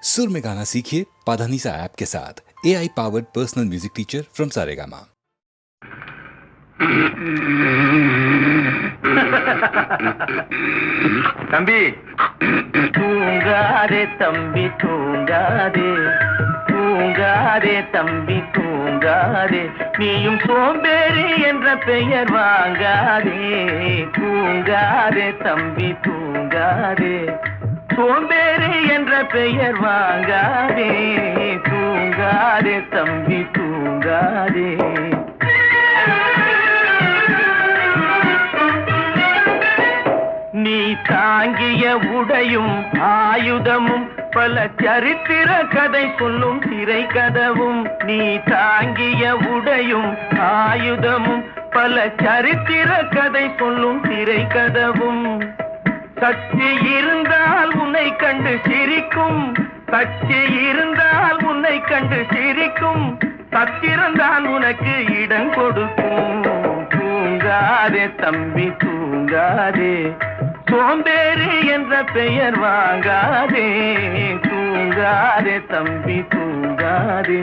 सुर में गाना सीखिए पाधानीसा ऐप के साथ। AI powered personal music teacher from Saregama. தம்பி தூங்காதே தம்பி தூங்காதே, தூங்காதே தம்பி தூங்காதே, நீயும் சோம்பேறி என்ற பெயர் வாங்காதே. தூங்காதே தம்பி தூங்காதே, சோம்பேறி என்ற பெயர் வாங்காதே. தூங்காதே தம்பி தூங்காதே. நீ தாங்கிய உடையும் ஆயுதமும் பல சரித்திர கதை சொல்லும் திரை கதவும். நீ தாங்கிய உடையும் ஆயுதமும் பல சரித்திர கதை சொல்லும் திரை கதவும். சக்தி இருந்தால் உன்னை கண்டு சிரிக்கும், சக்தி இருந்தால் உன்னை கண்டு சிரிக்கும், சத்திரந்தான் உனக்கு இடம் கொடுக்கும். தூங்காதே தம்பி தூங்காதே, சோம்பேறி என்ற பெயர் வாங்காதே. தூங்காதே தம்பி தூங்காதே.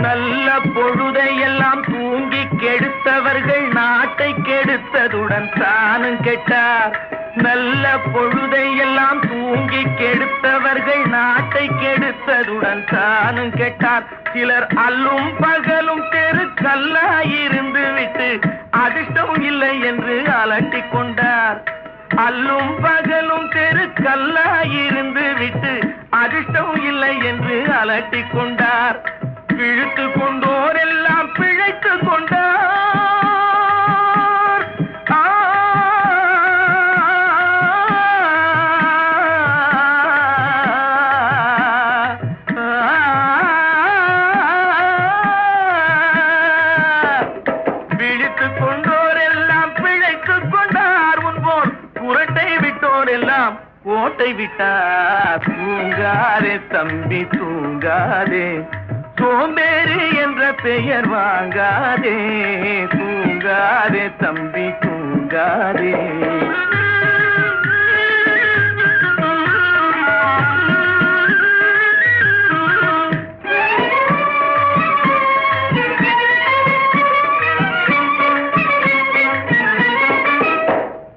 நல்ல பொழுதையெல்லாம் தூங்கி கெடுத்தவர்கள் நாட்டை கெடுத்ததுடன் தானும் கெட்டார். நல்ல பொழுதையெல்லாம் தூங்கி கெடுத்தவர்கள் நாட்டை கெடுத்ததுடன் தானும் கெட்டார். சிலர் அல்லும் பகலும் தெருக்கல்லாயிருந்து விட்டு அதிர்ஷ்டம் இல்லை என்று அலட்டிக் கொண்டார். அல்லும் பகலும் தெருக்கல்லாயிருந்து விட்டு அதிர்ஷ்டம் இல்லை என்று அலட்டிக் கொண்டார். பிழைத்து கொண்டோர் எல்லாம் பிழைத்து கொண்டார். பிழைத்து கொண்டோர் எல்லாம் பிழைத்து கொண்டார். முன்போர் புரட்டை விட்டோர் எல்லாம் கோட்டை விட்டார். தூங்காதே தம்பி தூங்காதே, சோம்பேறி என்ற பெயர் வாங்காதே. தூங்காதே தம்பி தூங்காதே.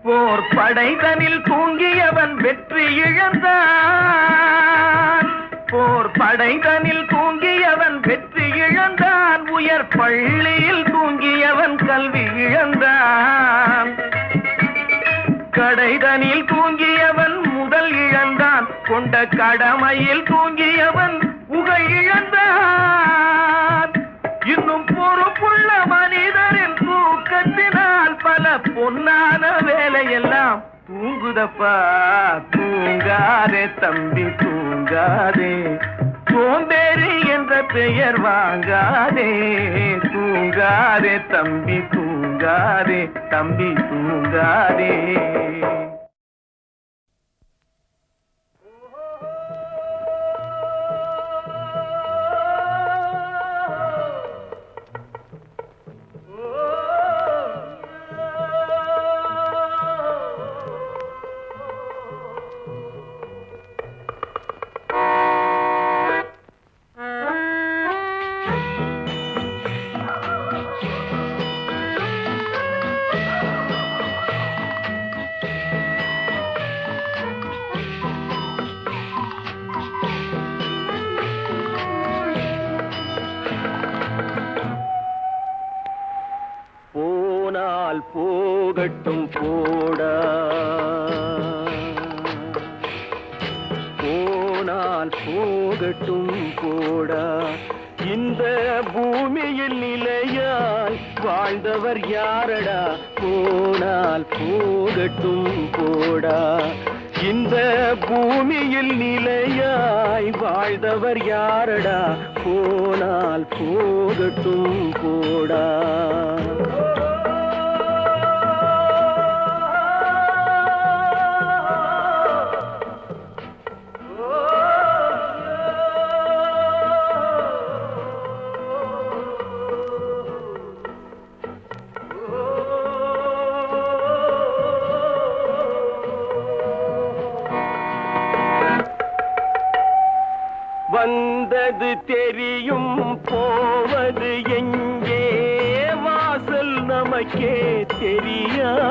போர் படைதனில் தூங்கியவன் வெற்றி இழந்தான். போர் படைதனில் தூங்கியவன் வெற்றி இழந்தான். உயர் பள்ளியில் தூங்கியவன் கல்வி இழந்தான். கடைதனில் தூங்கியவன் முதல் இழந்தான். கொண்ட கடமையில் தூங்கியவன் புகழ் இழந்தான். இன்னும் பொறுப்புள்ள மனிதரின் தூக்கத்தினால் பல பொன்னான வேலையெல்லாம் தூங்குதப்பா. தூங்காதே தம்பி தூங்காதே, சோம்பேறி என்ற பெயர் வாங்காதே. தூங்காதே தம்பி தூங்காதே, தம்பி தூங்காதே. போனால் போகட்டும் போடா, போனால் போகட்டும் போடா. இந்த பூமியில் நிலையாய் வாழ்ந்தவர் யாரடா? போனால் போகட்டும் போடா. இந்த பூமியில் நிலையாய் வாழ்ந்தவர் யாரடா? போனால் போகட்டும் போடா. வந்தது தெரியும் போவது எங்கே வாசல் நமக்கே தெரியாது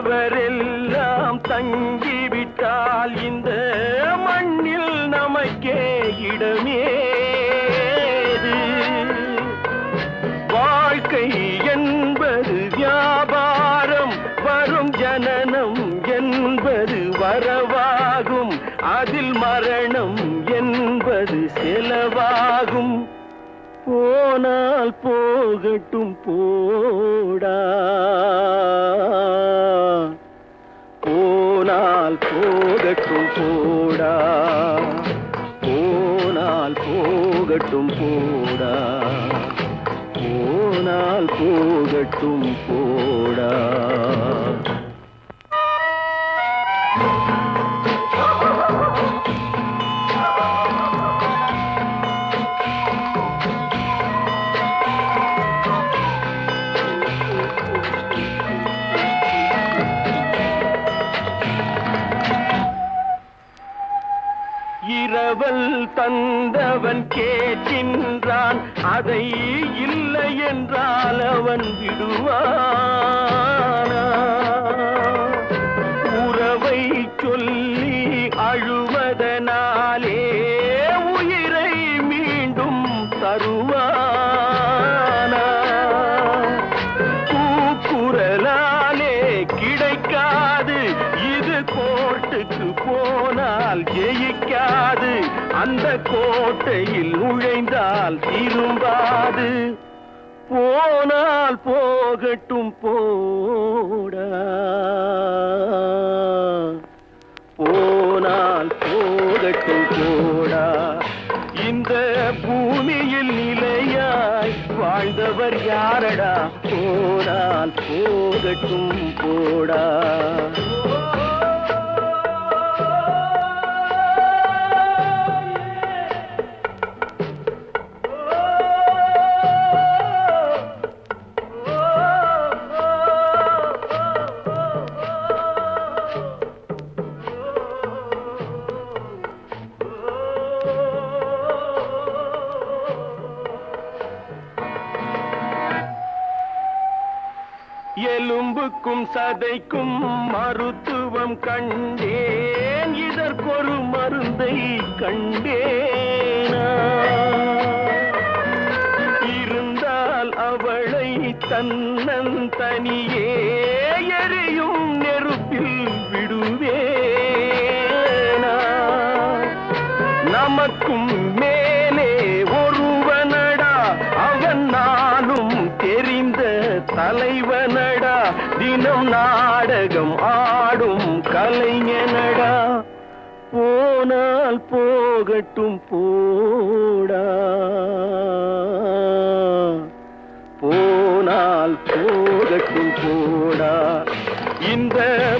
வந்தவரெல்லாம் தங்கிவிட்டால் இந்த மண்ணில் நமக்கே இடமேது வாழ்க்கை என்பது வியாபாரம் வரும் ஜனனம் என்பது வரவாகும் அதில் மரணம் என்பது செலவாகும் போனால் போகட்டும் போடா போனால் போகட்டும் போடா போனால் போகட்டும் போடா போனால் போகட்டும் போடா இரவல் தந்தவன் கேட்கின்றான் அதை இல்லை என்றால் அவன் விடுவானா உறவை சொல்லி அழுவதனாலே உயிரை மீண்டும் தருவானா கூக்குரலாலே கிடைக்காது இது கோர்ட்டுக்கு போனால் ஜெயிக்காது அந்த கோட்டையில் நுழைந்தால் திரும்பாது போனால் போகட்டும் போடா போனால் போகட்டும் போடா இந்த பூமியில் நிலையாய் வாழ்ந்தவர் யாரடா போனால் போகட்டும் போடா எலும்புக்கும் சதைக்கும் மருத்துவம் கண்டேன் இதற்கொரு மருந்தை கண்டேனா இருந்தால் அவளை தன்னந்தனியே எரியும் நெருப்பில் விடுவேனா நமக்கும் மேலே ஒருவனடா அவன் நானும் தெரிந்த தலைவனடா தினம் நாடகம் ஆடும் கலைஞனடா போனால் போகட்டும் போடா போனால் போகட்டும் போடா இந்த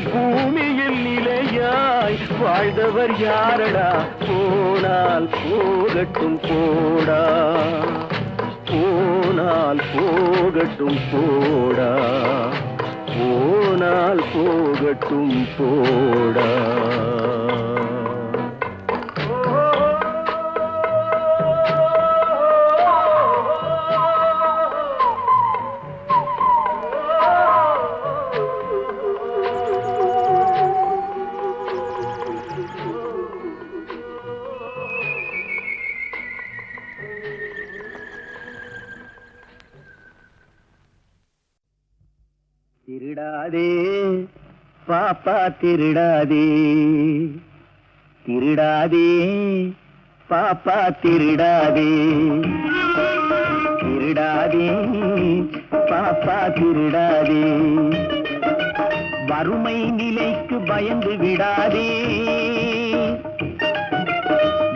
பூமியில் நிலையாய் வாழ்ந்தவர் யாரடா போனால் போகட்டும் போடா போனால் போகட்டும் போடா போனால் போகட்டும் போடா திருடாதே பாப்பா திருடாதே திருடாதே பாப்பா திருடாதே திருடாதே பாப்பா திருடாதே வறுமை நிலைக்கு பயந்து விடாதே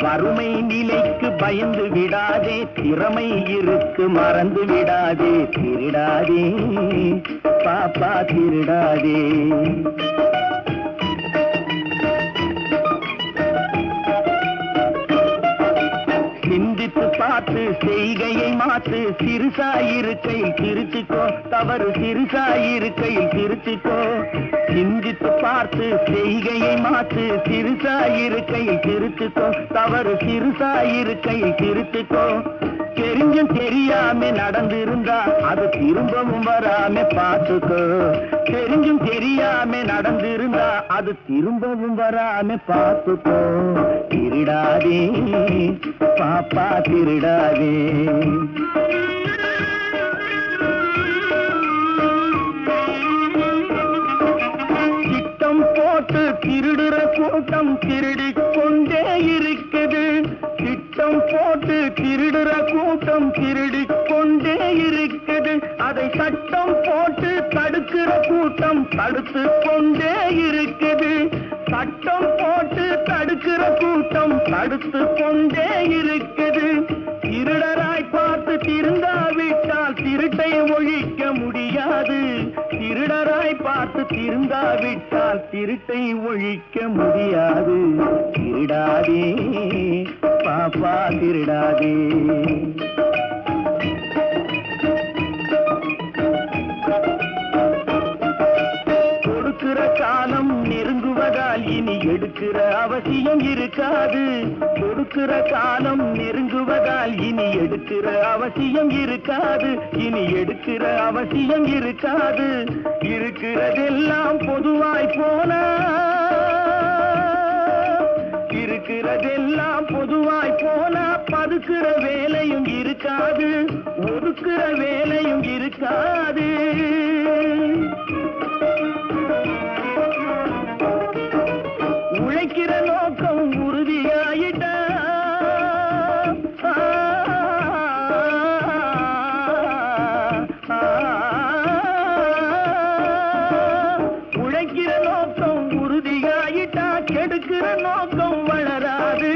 வறுமை நிலைக்கு பயந்து விடாதே திறமை இருக்கு மறந்து விடாதே திருடாதே பாப்பா திருடாதே சிந்தித்து பார்த்து செய்கையை மாற்று சிறுசாயிருக்கையில் திருச்சிக்கோ தவறு சிறுசாயிருக்கையில் திருச்சிக்கோ சிந்தித்து பார்த்து செய்கையை மாற்று. சிறுசாயிருக்கையில் திருத்துக்கோ, தவறு சிறுசாயிருக்கையில் திருத்துக்கோ. தெரிஞ்சும் தெரியாம நடந்திருந்தா அது திரும்பவும் வராம பார்த்துக்கோ. தெரிஞ்சும் தெரியாம நடந்திருந்தா அது திரும்பவும் வராம பார்த்துக்கோ. திருடாதே பாப்பா திருடாதே. திட்டம் போட்டு திருடுற கூட்டம் திருடிக் கொண்டே இருக்குது. திட்டம் போட்டு திருடுற கூட்டம் திருடிக் கொண்டே இருக்குது. அதை சட்டம் போட்டு தடுக்கிற கூட்டம் தடுத்து கொண்டே இருக்குது. சட்டம் போட்டு தடுக்கிற கூட்டம் தடுத்து கொண்டே இருக்குது. திருடராய் பார்த்து திருந்தாவிட்டால் திருட்டை ஒழிக்க முடியாது. திருடராய் பார்த்து திருந்தாவிட்டால் திருட்டை ஒழிக்க முடியாது. திருடாதே பாப்பா திருடாதே. கொடுக்கிற காலம் நெருங்குவதால் இனி எடுக்கிற அவசியம் இருக்காது. கொடுக்கிற காலம் நெருங்குவதால் இனி எடுக்கிற அவசியம் இருக்காது. இனி எடுக்கிற அவசியம் இருக்காது. இருக்கிறதெல்லாம் பொதுவாய் போனா, இருக்கிறதெல்லாம் பொதுவாய் போனா பதுக்கிற வேலையும் இருக்காது. ஒதுக்கிற வேலையும் இருக்காது. உழைக்கிற நோக்கம் உறுதியாயிட்ட, உழைக்கிற நோக்கம் உறுதியாயிட்டா கெடுக்கிற நோக்கம் வளராது.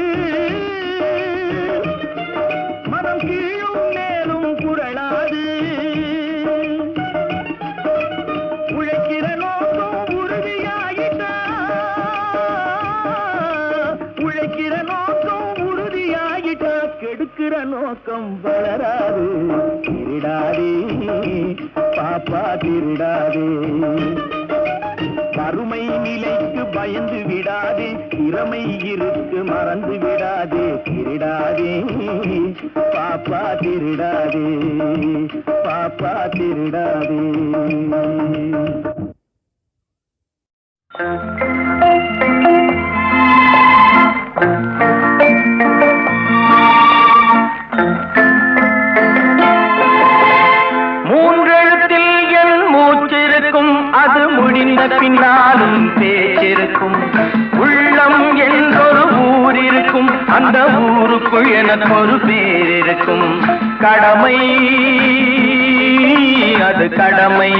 மனம் கீழும் மேலும் புரளாது. உழைக்கிற நோக்கம் உறுதியாயிட்டா, உழைக்கிற நோக்கம் உறுதியாயிட்டா கெடுக்கிற நோக்கம் வளராது. திருடாதே பாப்பா திருடாதே. வறுமை நிலைக்கு பயந்து விடாதே. திறமை இருக்கு மறந்து விடாதே. திருடாதே பாப்பா திருடாதே. பாப்பா திருடாதே. மூன்றெழுத்தில் என் மூச்சிருக்கும், அது முடிந்த பின்னாலும் பேச்சிருக்கும். உள்ளம் என்றொரு ஊர் இருக்கும், அந்த ஊருக்குள் எனக்கு ஒரு பேர் இருக்கும். கடமை அது கடமை,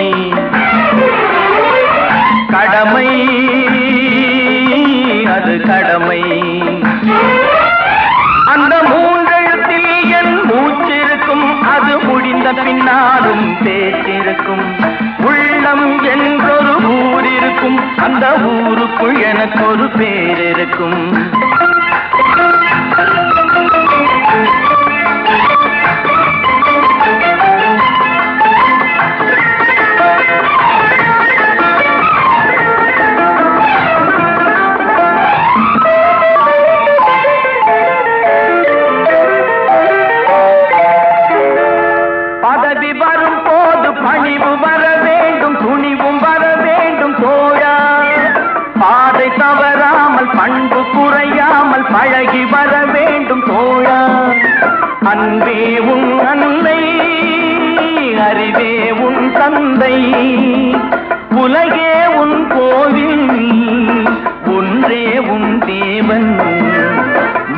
கடமை அது கடமை. அந்த மூன்றெழுத்தில் என் மூச்சிருக்கும், அது முடிந்த பின்னாலும் பேச்சிருக்கும். உள்ளம் என்றொரு ஊர் இருக்கும், அந்த ஊருக்குள் எனக்கு ஒரு பேர் இருக்கும். பதவி வரும் போது பணிவு வர வேண்டும், துணிவும் வர வேண்டும் தோழா. பாதை தவறாமல் பண்பு குறையாமல் பழகி வர வேண்டும் தோழா. அன்பே உன் அன்னை, அறிவே உன் தந்தை, உலகே உன் கோவில், ஒன்றே உன் தேவன்.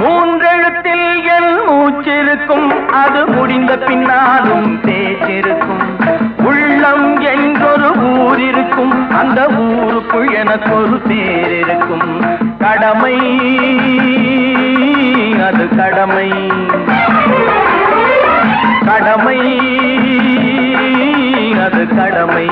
மூன்றெழுத்தில் என் மூச்சிருக்கும், அது முடிந்த பின்னாலும் பேச்சிருக்கும். உள்ளம் என்றொரு ஊர் இருக்கும், அந்த ஊருக்குள் எனக்கு ஒரு பேர் இருக்கும். கடமை அது கடமை, கடமை அது கடமை.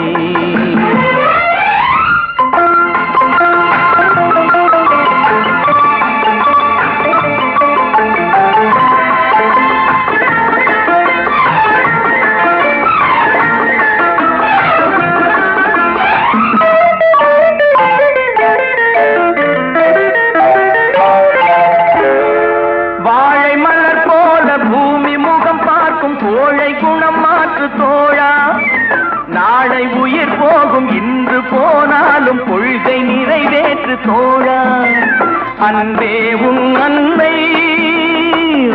தோழா அன்பே உன் அன்னை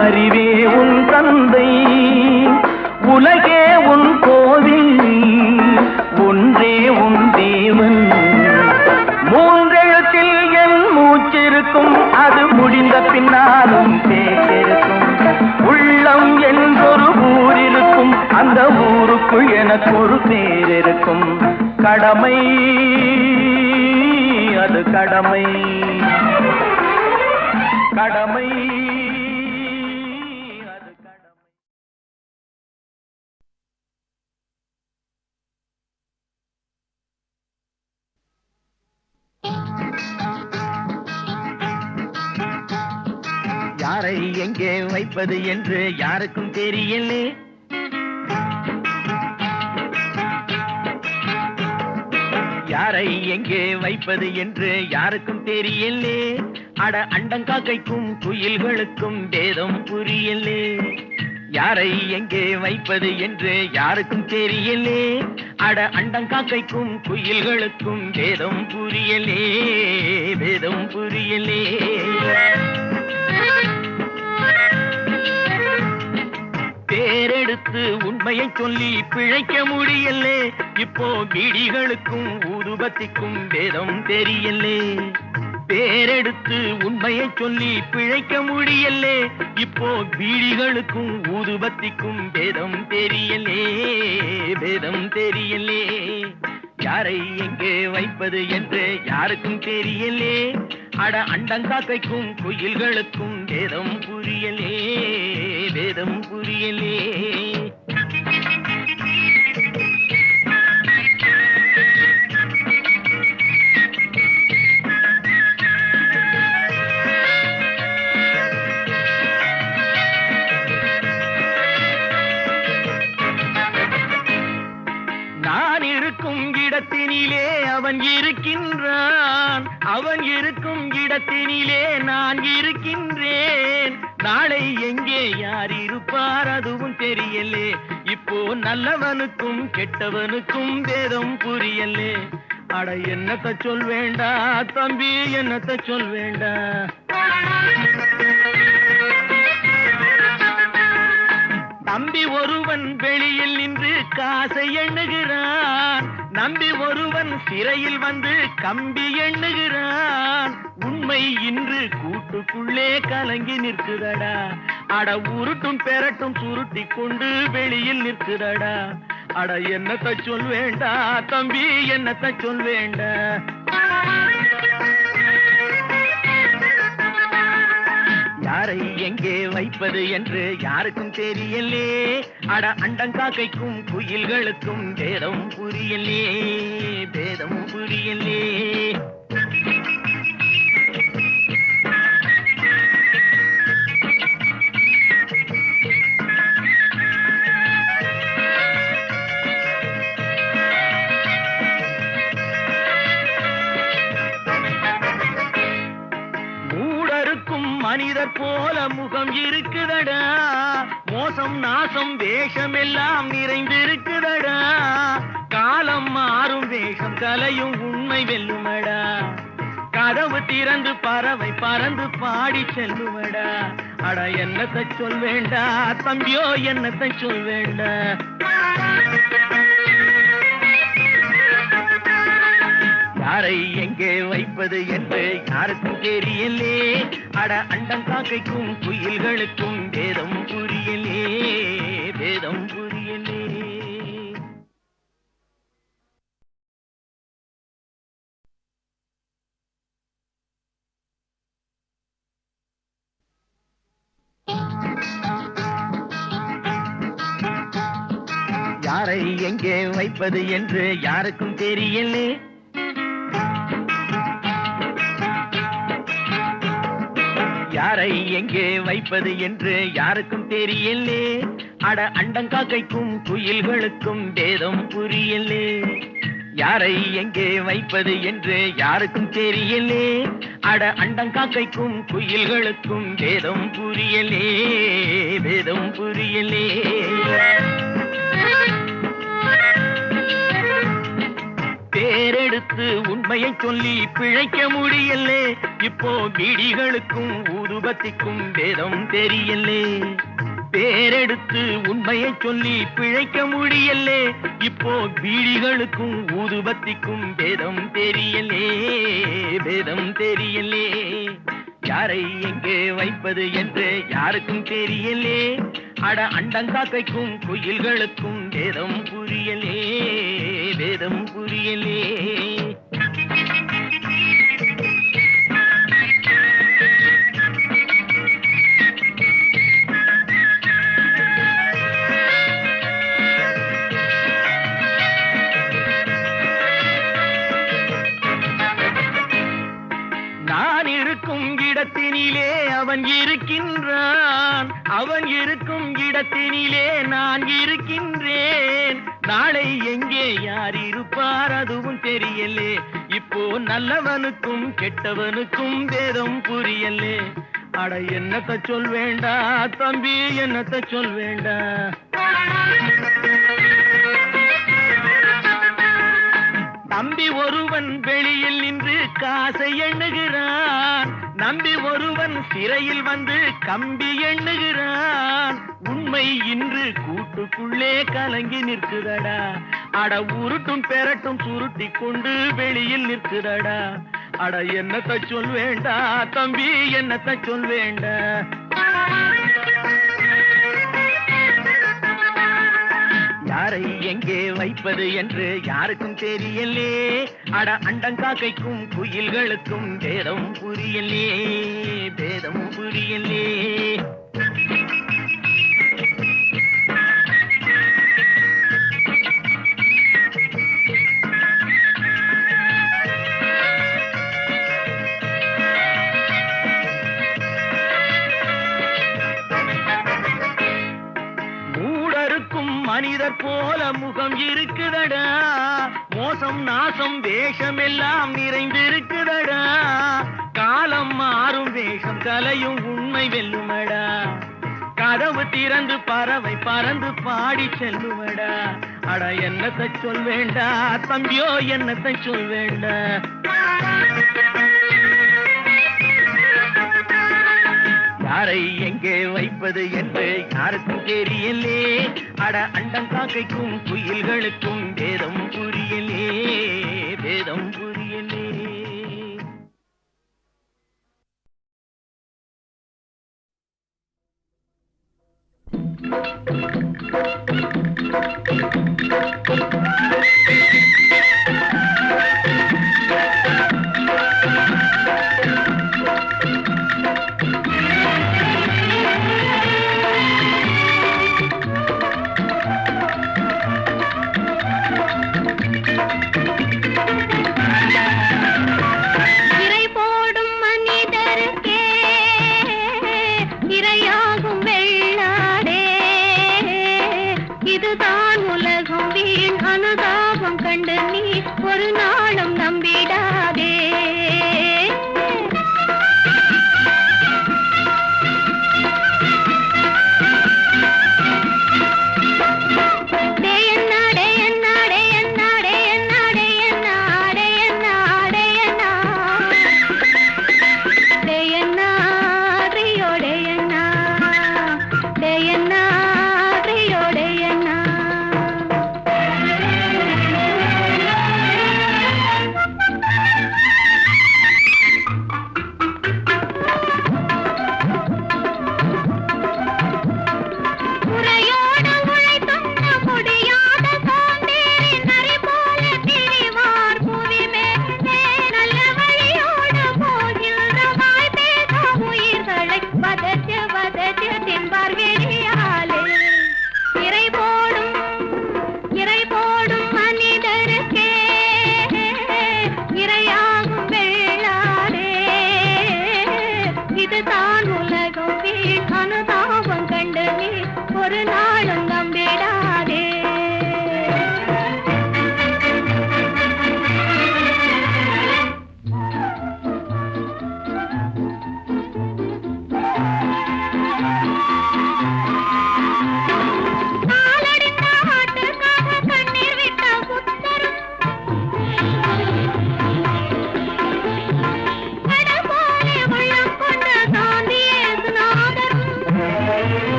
அறிவே உன் தந்தை உலகே உன் கோவில் ஒன்றே உன் தேவன் மூன்றெழுத்தில் என் மூச்சிருக்கும் அது முடிந்த பின்னாலும் பேச்சிருக்கும் உள்ளம் என்றொரு ஊர் இருக்கும் அந்த ஊருக்குள் எனக்கு ஒரு பேர் இருக்கும் கடமை அது கடமை கடமை அது கடமை. யாரை எங்கே வைப்பது என்று யாருக்கும் தெரியலே யாரை எங்கே வைப்பது என்று யாருக்கும் தெரியலே அட அண்டங்காக்கைக்கும் குயில்களுக்கும் பேதம் புரியலே யாரை எங்கே வைப்பது என்று யாருக்கும் தெரியலே அட அண்டங்காக்கைக்கும் குயில்களுக்கும் பேதம் புரியலே பேதம் புரியலே பேரெடுத்து உண்மையை சொல்லி பிழைக்க முடியலே இப்போ பீடிகளுக்கும் ஊதுபத்திக்கும் பேதம் தெரியலே பேரெடுத்து உண்மையை சொல்லி பிழைக்க முடியலே இப்போ பீடிகளுக்கும் ஊதுபத்திக்கும் பேதம் தெரியலே பேதம் தெரியலே யாரை எங்கே வைப்பது என்று யாருக்கும் தெரியலே அட அண்டங்காக்கைக்கும் குயில்களுக்கும் பேதம் புரியலே பேதம் புரியலே நான் இருக்கும் இடத்தினிலே அவன் இருக்கின்றான் அவன் இருக்கும் இடத்தினிலே நான் இருக்கின்றேன் நாளை எங்கே யார் இருப்பார் அதுவும் தெரியலே இப்போ நல்லவனுக்கும் கெட்டவனுக்கும் பேதம் புரியலே அட என்னத்த சொல் வேண்டா தம்பி என்னத்த சொல் வேண்டா தம்பி ஒருவன் வெளியில் நின்று காசை எண்ணுகிறான் நம்பி ஒருவன் சிறையில் வந்து கம்பி எண்ணுகிறான் உண்மை இன்று கூட்டுக்குள்ளே கலங்கி நிற்குதடா அட உருட்டும் பெரட்டும் சுருட்டி கொண்டு வெளியில் நிற்குதடா அட என்னத்த சொல் வேண்டா தம்பி என்னத்த சொல் வேண்டா யாரை எங்கே வைப்பது என்று யாருக்கும் தெரியலே அட அண்டங்காக்கைக்கும் குயில்களுக்கும் பேதம் புரியலே பேதம் புரியலே மனிதர் போல முகம் இருக்குதடா மோசம் நாசம் வேஷம் எல்லாம் நிறைந்திருக்குதடா காலம் மாறும் வேஷம் கலையும் உண்மை வெல்லுமடா கதவு திறந்து பறவை பறந்து பாடி செல்லுமடா அட என்னத்தை சொல் வேண்டா தம்பியோ என்னத்தை சொல் வேண்டா யாரை எங்கே வைப்பது என்று யாருக்கும் தெரியலே அட அண்டங்காக்கைக்கும் குயில்களுக்கும் பேதம் புரியலே பேதம் புரியலே யாரை எங்கே வைப்பது என்று யாருக்கும் தெரியலே யாரை எங்கே வைப்பது என்று யாருக்கும் தெரியலே அட அண்டங்காக்கைக்கும் குயில்களுக்கும் பேதம் புரியலே யாரை எங்கே வைப்பது என்று யாருக்கும் தெரியலே அட அண்டங்காக்கைக்கும் குயில்களுக்கும் பேதம் புரியலே பேதம் புரியலே பேரெடு பேரெடுத்து உண்மையை சொல்லி பிழைக்க முடியலே. இப்போ பீடிகளுக்கும் ஊதுபத்திக்கும் வேதம் தெரியலே. பேரெடுத்து உண்மையை சொல்லி பிழைக்க முடியலே. இப்போ பீடிகளுக்கும் ஊதுபத்திக்கும் வேதம் தெரியலே, வேதம் தெரியலே. யாரை எங்கே வைப்பது என்று யாருக்கும் தெரியலே. அட அண்டங்காக்கைக்கும் குயில்களுக்கும் வேதம் புரியலே, வேதம் புரியலே. நான் இருக்கும் இடத்தினிலே அவன் இருக்கின்றான், அவன் இருக்கும் இடத்தினிலே நான் இருக்கின்றேன். நாளை எங்கே யார் இருப்பார் அதுவும் தெரியலே. இப்போ நல்லவனுக்கும் கெட்டவனுக்கும் வேதம் புரியலே. அட என்னத்த சொல் வேண்டா தம்பி, என்னத்த சொல் வேண்டா. தம்பி ஒருவன் வெளியில் நின்று காசை எண்ணுகிறான், நம்பி ஒருவன் சிறையில் வந்து கம்பி எண்ணுகிறான். உண்மை இன்று கூட்டுக்குள்ளே கலங்கி நிற்குதடா. அட உருட்டும் பெரட்டும் சுருட்டி கொண்டு வெளியில் நிற்குதடா. அட என்னத்த சொல் வேண்டா தம்பி, என்னத்த சொல் வேண்டா. யாரை எங்கே வைப்பது என்று யாருக்கும் தெரியலே. அட அண்டங்காக்கைக்கும் குயில்களுக்கும் வேதம் புரியலே, வேதம் புரியலே. மனிதர் போல முகம் இருக்குதடா. மோசம் நாசம் வேஷம் எல்லாம் நிறைந்திருக்குதடா. காலம் மாறும் வேஷம் கலையும் உண்மை வெல்லுமடா. கதவு திறந்து பறவை பறந்து பாடி செல்லுமடா. அட என்னத்தை சொல் வேண்டா தம்பியோ, என்னத்தை சொல் வேண்டா. யாரை எங்கே வைப்பது என்று யாருக்கும் தெரியலே. அட அண்டங்காக்கைக்கும் குயில்களுக்கும் வேதம் புரியலே, வேதம் புரியலே.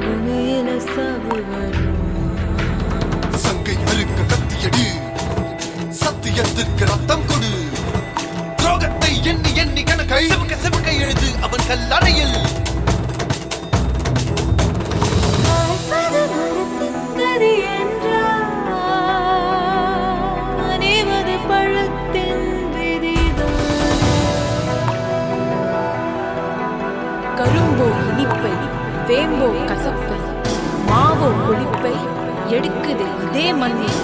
சபு மேல சபு சங்கை அறுக்க கத்தியடி, சத்தியத்திற்கு ரத்தம் கொடு. துரோகத்தை எண்ணி எண்ணி கணக்கை செவுக்க செவுக்க எழுது அவன் கல்லறையில். கரும்போ இனிப்பை, வேம்போ கசப்பை, மாவோ புளிப்பை எடுக்குது இதே மண்ணில்.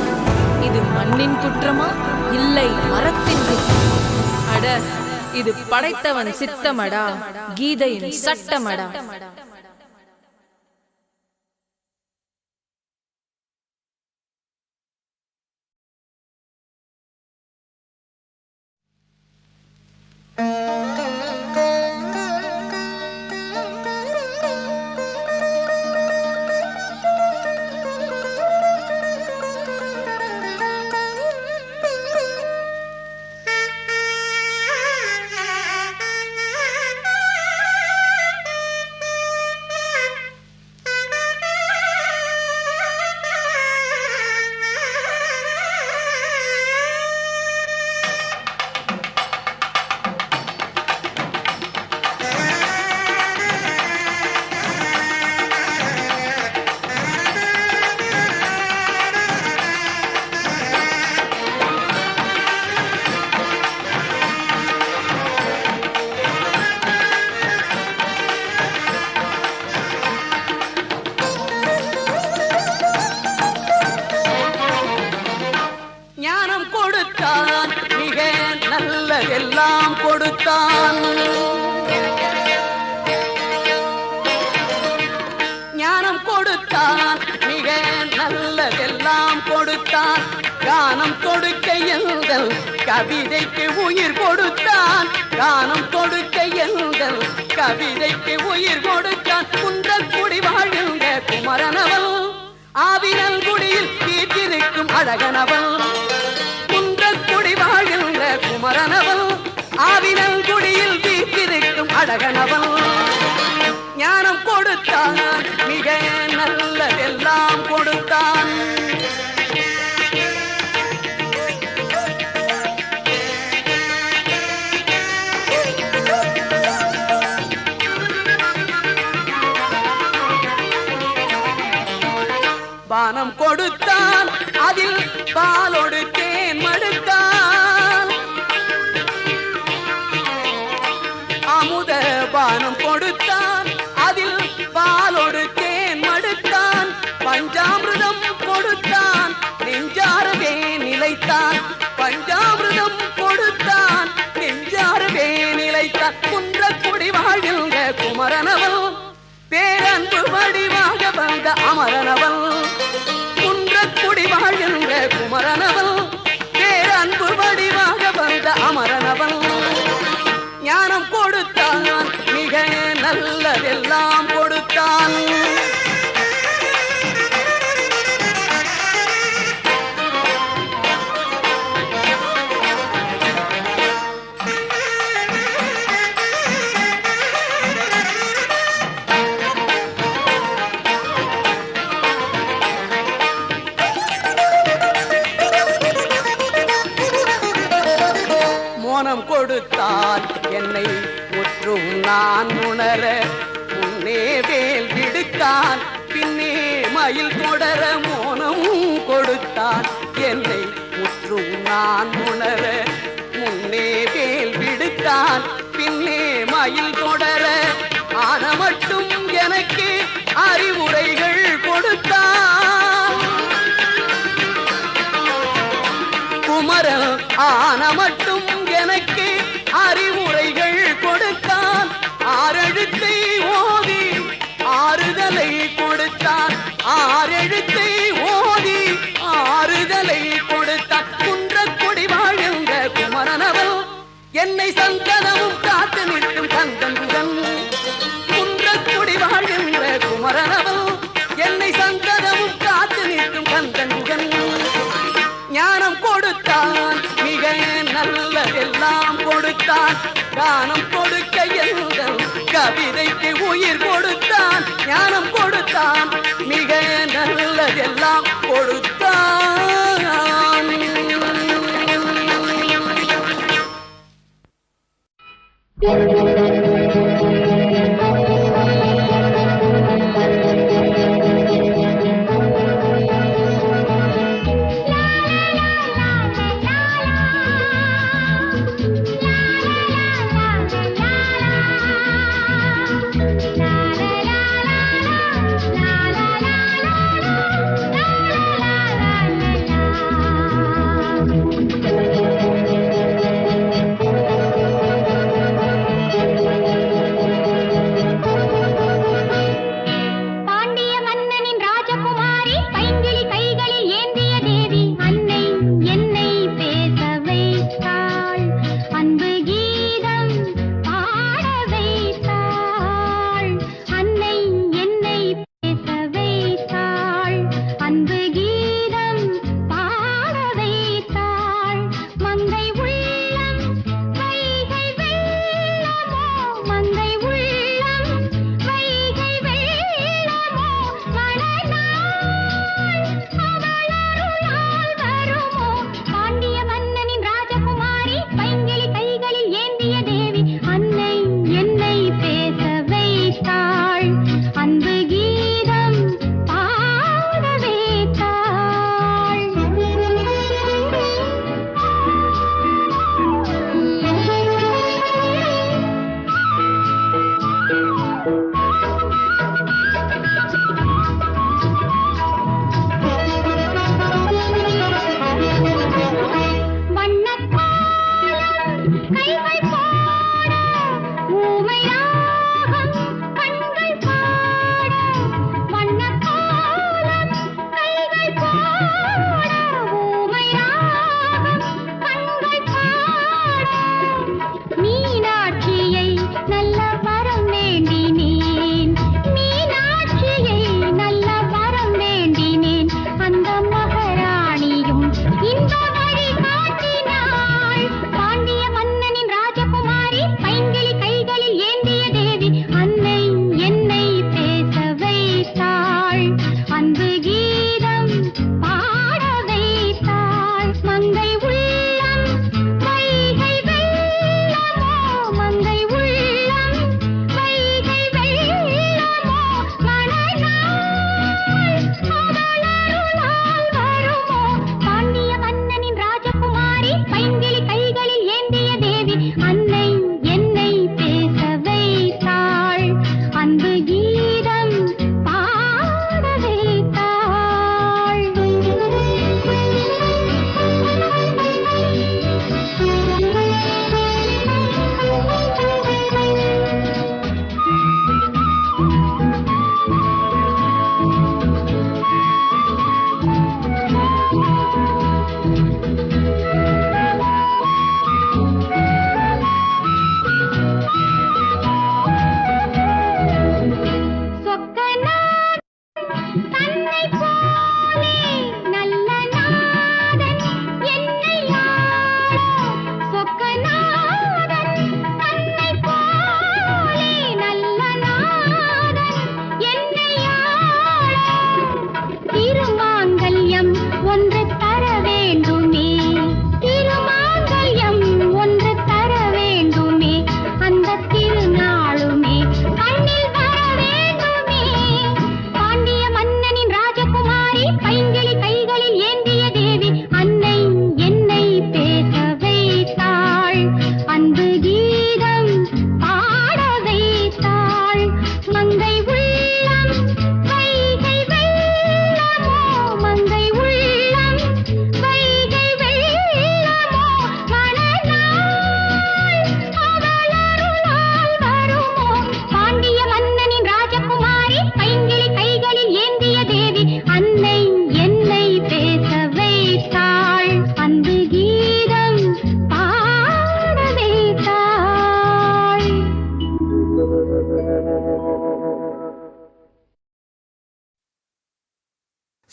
இது மண்ணின் குற்றமா இல்லை மரத்தின் குற்றமா? அட, இது படைத்தவன் சித்தமடா, கீதையின் சட்டமடா. எல்லாம் கொடுத்தான், ஞானம் கொடுத்தான், மிக நல்லதெல்லாம் கொடுத்தான். கானம் கொடுக்க எங்கள் கவிதைக்கு உயிர் கொடுத்தான், கானம் கொடுக்க எங்கள் கவிதைக்கு உயிர் கொடுத்தான். குன்றக்குடி வாழ்கின்ற குமரனவன், ஆவினல் குடியில் வீற்றிருக்கும் அழகனவன். குன்றக்குடி வாழ்கின்ற குமரனவன், ஆவினல் குடியில் வீற்றிருக்கும் அழகனவன். ஞானம் கொடுத்தான், மிக நல்லதெல்லாம் கொடுத்தான். பானம் கொடுத்தான், அதில் பாலோடு தேன் மடுத்தான். அமுத பானம் கொடுத்தான், அதில் பாலோடு தேன் மடுத்தான். பஞ்சாமிர்தம் கொடுத்தான், நெஞ்சாரவே நிலைத்தான். பஞ்சாமிர்தம் கொடுத்தான், நெஞ்சாரவே நிலைத்தான். குன்றக்குடி வாழ்கின்ற குமரனவன், பேரன்பு வடிவாக வந்த அமரனவன். குன்றக்குடி வாழ்கின்ற குமரனவன், பேரன்பு வடிவாக வந்த அமரனவன். ஞானம் கொடுத்தான், மிக நல்லதெல்லாம் கொடுத்தான். மோனம் கொடுத்தார் என்னை முற்றும் நான் உணர. முன்னே வேல் விடுத்தான், பின்னே மயில் தொடர. மோனம் கொடுத்தான் என்னை முற்றும் நான் உணர. முன்னே வேல் விடுத்தான், பின்னே மயில் தொடர. ஆன மட்டும் எனக்கு அறிவுரைகள் கொடுத்தான். குமரன் ஆன மட்டும் எனக்கு அறிவுரைகள் கொடுத்தான். ஆறெழுத்தை ஓதி ஆறுதலை கொடுத்தான். ஆறெழுத்தை ஓதி ஆறுதலை கொடுத்தான். குன்றக்குடி வாழ்கின்ற குமரனவன், என்னை சந்தனமும் காத்து நிற்கும் கந்தன்குடன். குன்றக்குடி வாழ்கின்ற குமரனவன், என்னை சந்தனமும் காத்து நிற்கும் கந்தன்குடன். ஞானம் கொடுத்தான், மிக நல்லதெல்லாம் கொடுத்தான். கானம் கொடுக்க எங்கள் கவிதைக்கு உயிர் கொடுத்தான். ஞானம் கொடுத்தான்,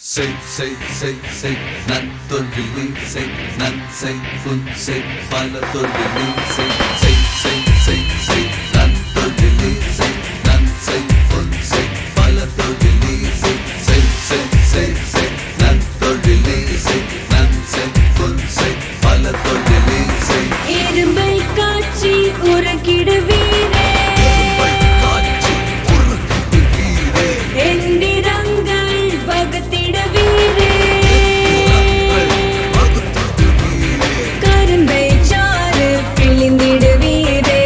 செய் நன் தொழிலி செய் நன் செய் புன் செய் பல தொழிலி செய் நன் தொழிலி செய் நன் செய் புன் செய் பல தொழிலி செய் நன் தொழிலி செய் நன் செய் புன் செய் பல தொழிலி செய் இரும்பை காட்சி உறக்கிடுவீரே எந்திரங்கள் வகுத்திடுவீரே கரும்பை சாறு பிழிந்திடுவீரே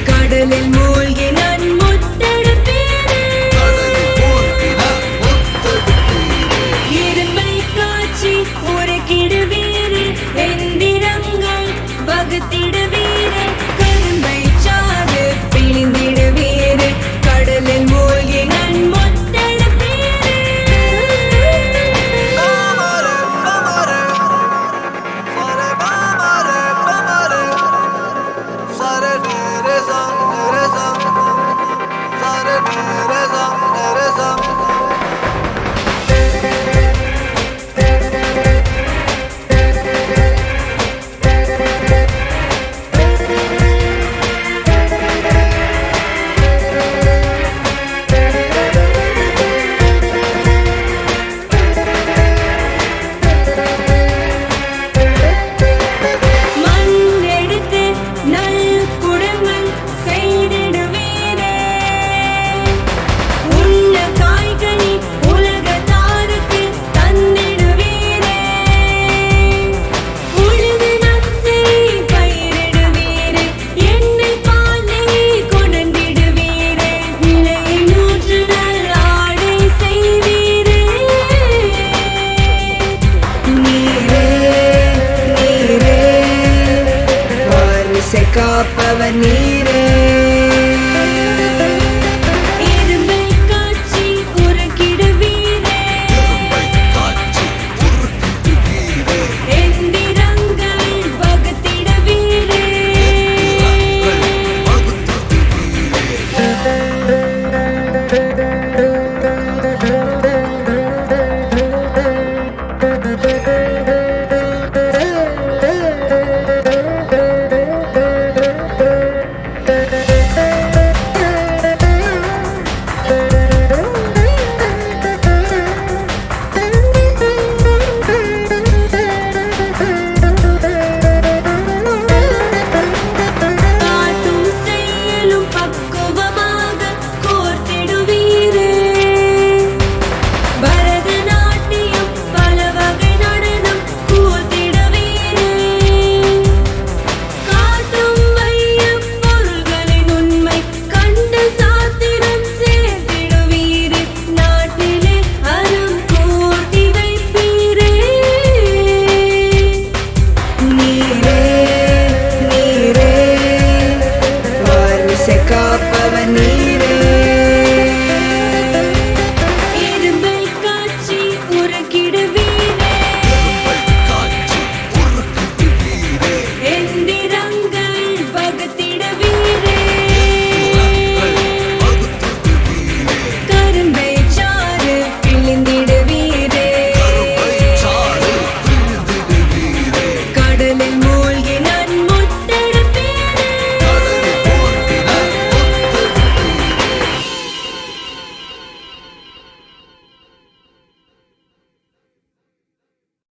கடலில் மூழ்கி நான் முத்தெடுப்பீரே இரும்பை காட்சி உறக்கிடுவீரே எந்திரங்கள் வகுத்திடுவீரே கரும்பை சாறு பிழிந்திடுவீரே கடலில் மூழ்கி நான் முத்தெடுப்பீரே மண் எடுத்து நல் குடங்கள் செய்திடுவீரே உள்ள காய்கனி உலகத்தாருக்கு தந்திடுவீரே உழுது நன்சை பயிரிடுவீரே எண்ணெய் பாலை கொணர்ந்திடுவீரே விலையை நூற்று நல் ஆடை செய்வீரே நீரே நீரே வாரிசை காப்பவர் நீரே